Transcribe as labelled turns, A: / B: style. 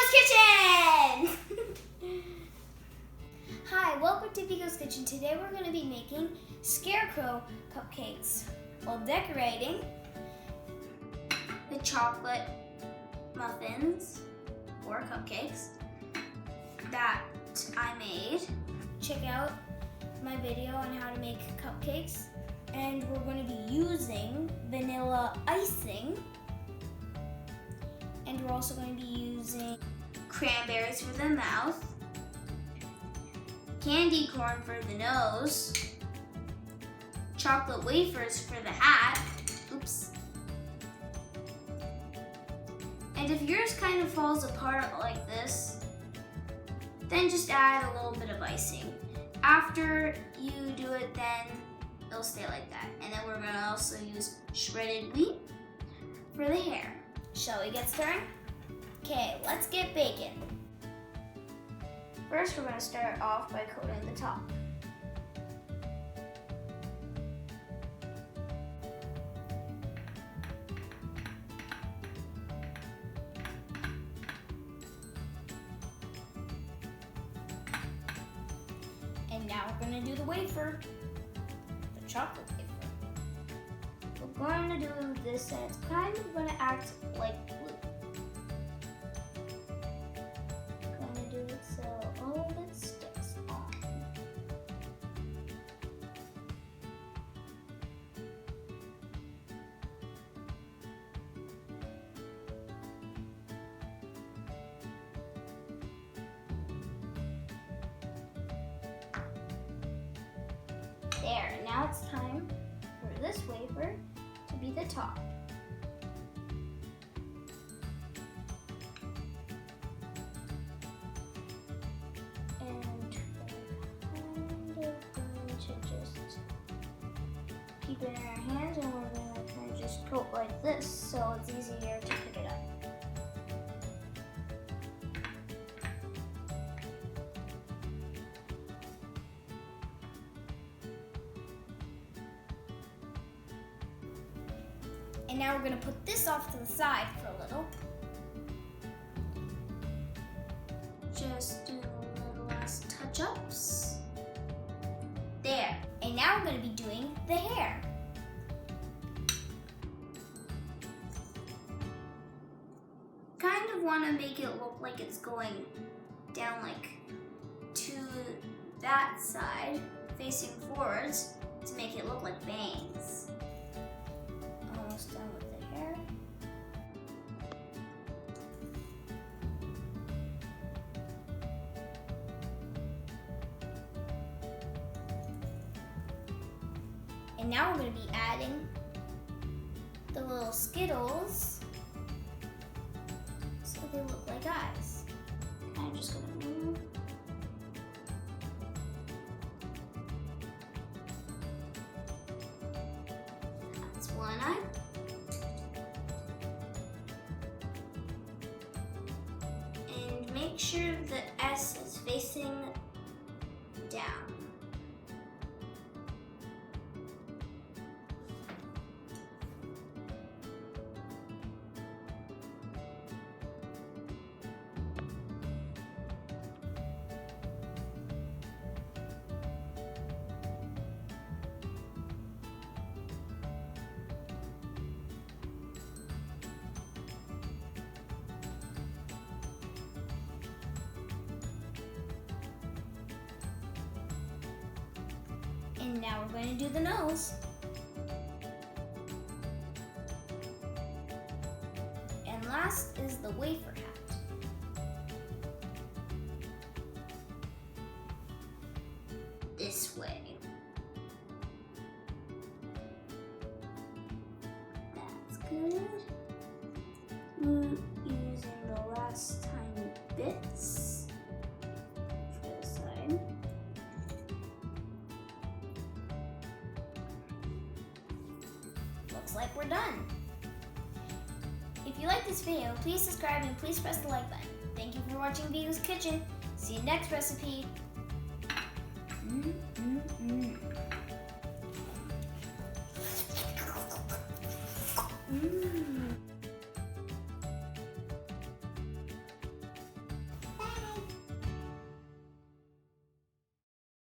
A: Viggo's Kitchen! Hi, welcome to Viggo's Kitchen. Today we're going to be making Scarecrow cupcakes while decorating the chocolate muffins or cupcakes that I made. Check out my video on how to make cupcakes, and we're going to be using vanilla icing, and we're also going to be using cranberries for the mouth, candy corn for the nose, chocolate wafers for the hat. Oops. And if yours kind of falls apart like this, then just add a little bit of icing. After you do it, then it'll stay like that. And then we're gonna also use shredded wheat for the hair. Shall we get started? Okay, let's get baking. First, we're gonna start off by coating the top. And now we're gonna do the wafer, the chocolate wafer. We're going to do this, and it's kind of gonna act like glue. Gonna do it so all of it sticks on. There, and now it's time for this wafer to be the top. And we're kind of going to just keep it in our hands, and we're going to kind of just coat like this so it's easier to pick it up. And now we're going to put this off to the side for a little. Just do a little last touch-ups. There. And now we're going to be doing the hair. Kind of want to make it look like it's going down like to that side, facing forwards, to make it look like bangs. Almost done with the hair. And now we're going to be adding the little Skittles so they look like eyes. I'm just going to move. That's one eye. And make sure the S is facing down. And now we're going to do the nose. And last is the wafer hat. This way. That's good. Using the last tiny bits for the side. Looks like we're done. If you like this video, please subscribe and please press the like button. Thank you for watching Viggo's Kitchen. See you next recipe. Mm.